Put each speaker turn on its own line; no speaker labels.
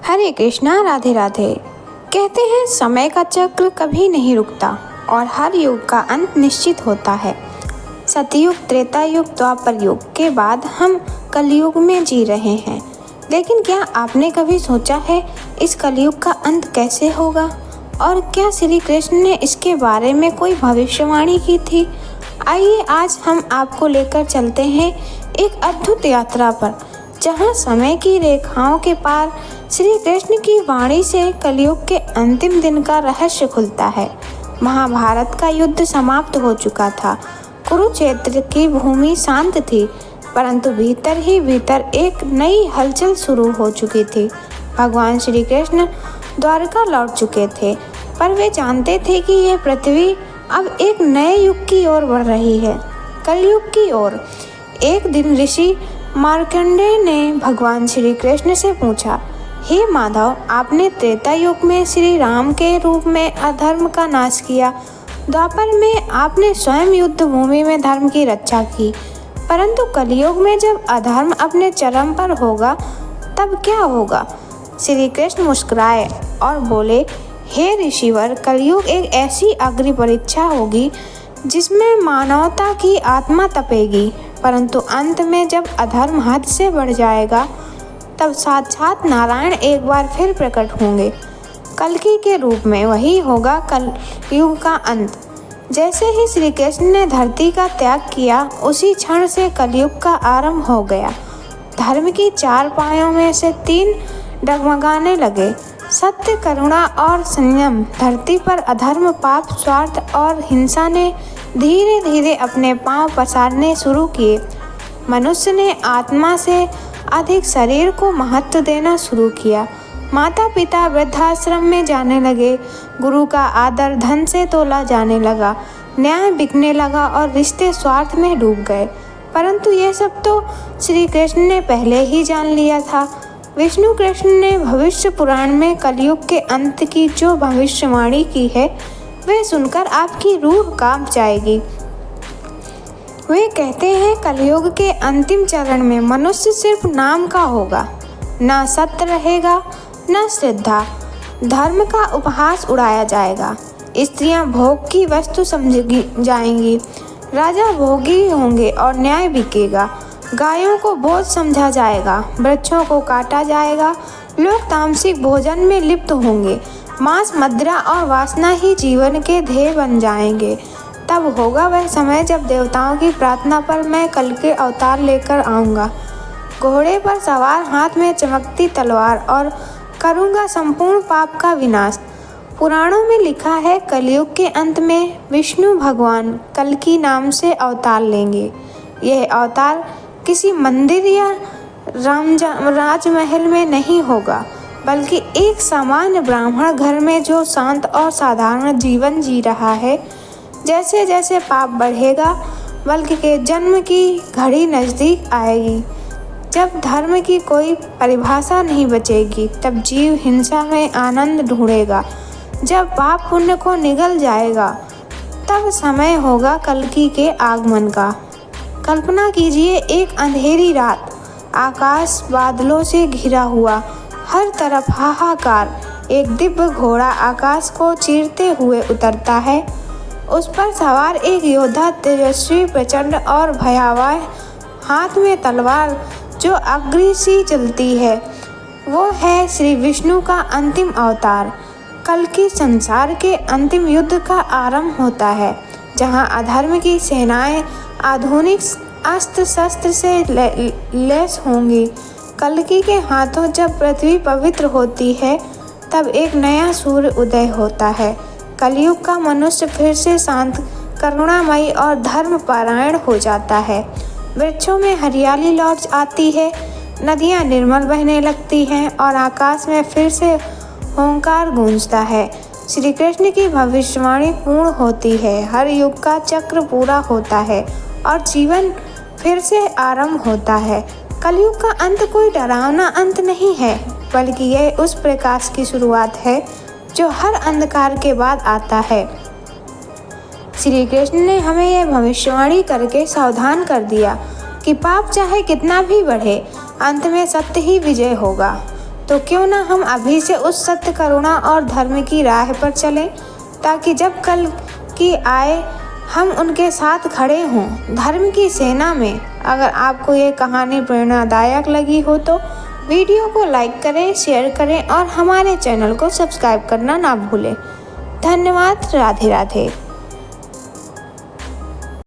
हरे कृष्णा, राधे राधे। कहते हैं समय का चक्र कभी नहीं रुकता और हर युग का अंत निश्चित होता है। सतयुग, त्रेता युग, द्वापर युग के बाद हम कलयुग में जी रहे हैं। लेकिन क्या आपने कभी सोचा है इस कलयुग का अंत कैसे होगा और क्या श्री कृष्ण ने इसके बारे में कोई भविष्यवाणी की थी? आइए आज हम आपको लेकर चलते हैं एक अद्भुत यात्रा पर, जहां समय की रेखाओं के पार श्री कृष्ण की वाणी से कलयुग के अंतिम दिन का रहस्य खुलता है। महाभारत का युद्ध समाप्त हो चुका था। कुरुक्षेत्र की भूमि शांत थी, परंतु भीतर ही भीतर एक नई हलचल शुरू हो चुकी थी। भगवान श्री कृष्ण द्वारका लौट चुके थे, पर वे जानते थे कि यह पृथ्वी अब एक नए युग की ओर बढ़ रही है, कलयुग की ओर। एक दिन ऋषि मार्कंडेय ने भगवान श्री कृष्ण से पूछा, हे माधव, आपने त्रेता युग में श्री राम के रूप में अधर्म का नाश किया, द्वापर में आपने स्वयं युद्ध भूमि में धर्म की रक्षा की, परंतु कलयुग में जब अधर्म अपने चरम पर होगा तब क्या होगा? श्री कृष्ण मुस्कुराए और बोले, हे ऋषिवर, कलयुग एक ऐसी अग्नि परीक्षा होगी जिसमें मानवता की आत्मा तपेगी, परंतु अंत में जब अधर्म हद से बढ़ जाएगा तब साक्षात नारायण एक बार फिर प्रकट होंगे। कल्कि के रूप में। वही होगा कलयुग का अंत। जैसे ही श्री कृष्ण ने धरती का त्याग किया, उसी क्षण से कलयुग का आरंभ हो गया। धर्म की चार पायों में से तीन डगमगाने लगे, सत्य, करुणा और संयम। धरती पर अधर्म, पाप, स्वार्थ और हिंसा ने धीरे धीरे अपने पांव पसारने शुरू किए। मनुष्य ने आत्मा से अधिक शरीर को महत्व देना शुरू किया। माता पिता वृद्धाश्रम में जाने लगे, गुरु का आदर धन से तोला जाने लगा, न्याय बिकने लगा और रिश्ते स्वार्थ में डूब गए। परंतु ये सब तो श्री कृष्ण ने पहले ही जान लिया था। विष्णु कृष्ण ने भविष्य पुराण में कलयुग के अंत की जो भविष्यवाणी की है, वह सुनकर आपकी रूह कांप जाएगी। वे कहते हैं कलयुग के अंतिम चरण में मनुष्य सिर्फ नाम का होगा, न सत्य रहेगा न श्रद्धा। धर्म का उपहास उड़ाया जाएगा, स्त्रियां भोग की वस्तु समझी जाएंगी, राजा भोगी होंगे और न्याय बिकेगा। गायों को बोझ समझा जाएगा, वृक्षों को काटा जाएगा, लोग तामसिक भोजन में लिप्त होंगे, मांस, मदिरा और वासना ही जीवन के ध्येय बन जाएंगे। तब होगा वह समय जब देवताओं की प्रार्थना पर मैं कल के अवतार लेकर आऊँगा, घोड़े पर सवार, हाथ में चमकती तलवार, और करूँगा संपूर्ण पाप का विनाश। पुराणों में लिखा है कलयुग के अंत में विष्णु भगवान कल्कि नाम से अवतार लेंगे। यह अवतार किसी मंदिर या राजमहल में नहीं होगा, बल्कि एक सामान्य ब्राह्मण घर में जो शांत और साधारण जीवन जी रहा है। जैसे जैसे पाप बढ़ेगा, बल्कि के जन्म की घड़ी नज़दीक आएगी। जब धर्म की कोई परिभाषा नहीं बचेगी, तब जीव हिंसा में आनंद ढूंढेगा। जब पाप पुण्य को निगल जाएगा, तब समय होगा कल्कि के आगमन का। कल्पना कीजिए एक अंधेरी रात, आकाश बादलों से घिरा हुआ, हर तरफ हाहाकार। एक दिव्य घोड़ा आकाश को चीरते हुए उतरता है। उस पर सवार एक योद्धा, तेजस्वी, प्रचंड और भयावह, हाथ में तलवार जो अग्नि सी जलती है। वो है श्री विष्णु का अंतिम अवतार। कल्कि संसार के अंतिम युद्ध का आरंभ होता है, जहां अधर्म की सेनाएं आधुनिक अस्त्र शस्त्र से लैस होंगी। कल्कि के हाथों जब पृथ्वी पवित्र होती है, तब एक नया सूर्य उदय होता है। कलयुग का मनुष्य फिर से शांत, करुणामयी और धर्मपरायण हो जाता है। वृक्षों में हरियाली लौट आती है, नदियाँ निर्मल बहने लगती हैं और आकाश में फिर से ओंकार गूंजता है। श्री कृष्ण की भविष्यवाणी पूर्ण होती है, हर युग का चक्र पूरा होता है और जीवन फिर से आरंभ होता है। कलयुग का अंत कोई डरावना अंत नहीं है, बल्कि यह उस प्रकाश की शुरुआत है जो हर अंधकार के बाद आता है। श्री कृष्ण ने हमें यह भविष्यवाणी करके सावधान कर दिया कि पाप चाहे कितना भी बढ़े, अंत में सत्य ही विजय होगा। तो क्यों ना हम अभी से उस सत्य, करुणा और धर्म की राह पर चलें, ताकि जब कल की आए हम उनके साथ खड़े हों धर्म की सेना में। अगर आपको ये कहानी प्रेरणादायक लगी हो तो वीडियो को लाइक करें, शेयर करें और हमारे चैनल को सब्सक्राइब करना ना भूलें। धन्यवाद। राधे राधे।